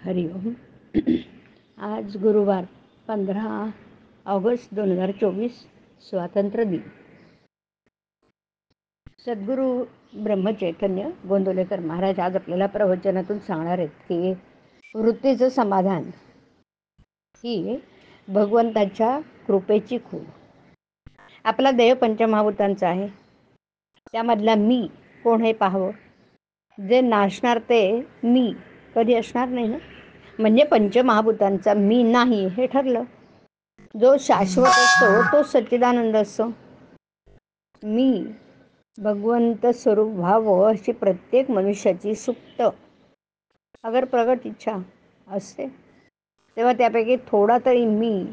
हरि ओम. आज गुरुवार 15 ऑगस्ट 2024 स्वातंत्र्य दिन. सद्गुरू ब्रह्मचैतन्य गोंदवलेकर महाराज आज आपल्याला प्रवचनातून सांगणार आहेत की वृत्तीचं समाधान ही भगवंताच्या कृपेची खूण. आपला देह पंचमहाभूतांचा आहे. त्यामधला मी कोण हे पाहावं. जे नाशणार ते मी कधी असणार नाही ना. म्हणजे पंचमहाभूतांचा मी नाही हे ठरलं. जो शाश्वत असतो तो सच्चिदानंद असतो. मी भगवंत स्वरूप व्हावं अशी प्रत्येक मनुष्याची सुप्त अगर प्रगट इच्छा असते, तेव्हा त्यापैकी थोडा तरी मी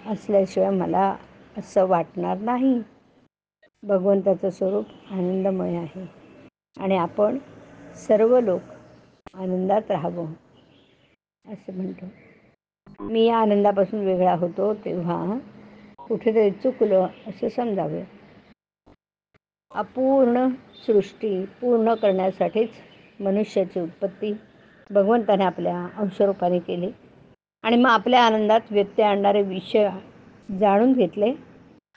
असल्याशिवाय मला असं वाटणार नाही. भगवंताचं स्वरूप आनंदमय आहे आणि आपण सर्व लोक आनंदात राहावं असं म्हणतो. मी या आनंदापासून वेगळा होतो तेव्हा कुठेतरी चुकलं असं समजावे. अपूर्ण सृष्टी पूर्ण करण्यासाठीच मनुष्याची उत्पत्ती भगवंताने आपल्या अंशरूपाने केली आणि मग आपल्या आनंदात व्यत्यय आणणारे विषय जाणून घेतले.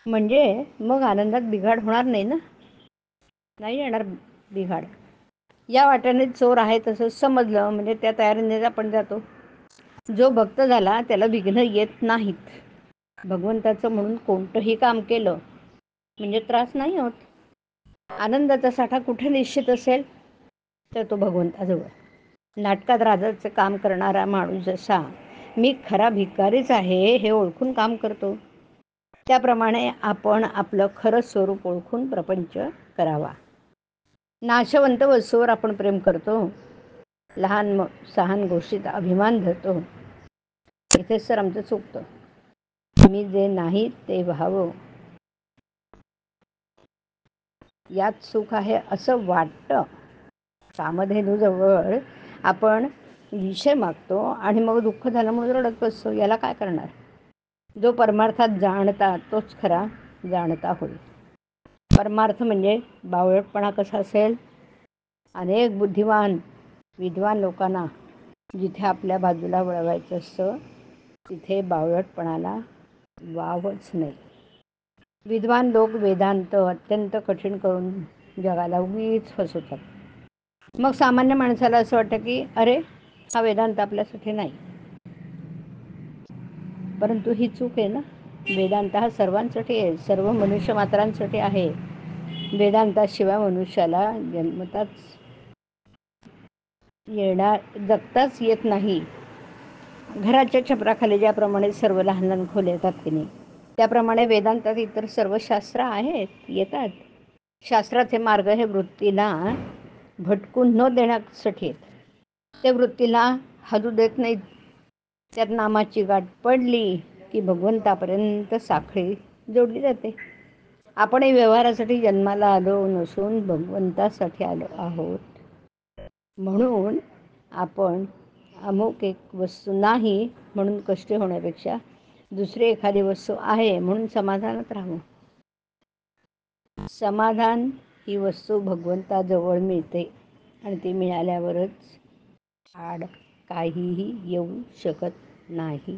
म्हणजे मग आनंदात बिघाड होणार नाही ना. नाही येणार बिघाड. या वाट्याने चोर आहे तसं समजलं म्हणजे त्या तयारीने आपण जातो. जो भक्त झाला त्याला विघ्न येत नाहीत. भगवंताचं म्हणून कोणतंही काम केलं म्हणजे त्रास नाही होत. आनंदाचा साठा कुठे निश्चित असेल तर तो भगवंताजवळ. नाटकात राजाचं काम करणारा माणूस जसा मी खरा भिकारीच आहे हे ओळखून काम करतो, त्याप्रमाणे आपण आपलं खरं स्वरूप ओळखून प्रपंच करावा. नाशवंत वस्तूवर आपण प्रेम करतो, लहान सहान गोष्टीत अभिमान धरतो. इथेच तर आमचं चुकतं. मी जे नाही ते व्हावं यात सुख आहे असं वाटतं. कामधेनूजवळ आपण विषय मागतो आणि मग दुःख झालं म्हणून रडत बसतो. याला काय करणार. जो परमार्थात जाणता तोच खरा जाणता होईल. परमार्थ म्हणजे बावळटपणा कसा असेल. अनेक बुद्धिवान विद्वान लोकांना जिथे आपल्या बाजूला वळवायचं असतं तिथे बावळटपणाला वावच नाही. विद्वान लोक वेदांत अत्यंत कठीण करून जगाला उगीच फसवतात. मग सामान्य माणसाला असं वाटतं की अरे हा वेदांत आपल्यासाठी नाही. परंतु ही चूक आहे ना. वेदांत हा सर्वांसाठी आहे, सर्व मनुष्य मात्रांसाठी आहे. वेदांताशिवाय मनुष्याला जन्मताच जगताच येत नाही. घराच्या छपराखाली ज्याप्रमाणे सर्व लहान लहान खोले येतात की नाही, त्याप्रमाणे वेदांतात इतर सर्व शास्त्र आहेत येतात. शास्त्राचे मार्ग हे वृत्तीला भटकून न देण्यासाठी आहेत. ते वृत्तीला हलू देत नाहीत. त्यात नामाची गाठ पडली की भगवंतापर्यंत साखळी जोडली जाते. आपणही व्यवहारासाठी जन्माला आलो नसून भगवंतासाठी आलो आहोत. म्हणून आपण अमुक एक वस्तू नाही म्हणून कष्ट होण्यापेक्षा दुसरी एखादी वस्तू आहे म्हणून समाधानात राहावं. समाधान ही वस्तू भगवंताजवळ मिळते आणि ती मिळाल्यावरच आड काहीही येऊ शकत नाही.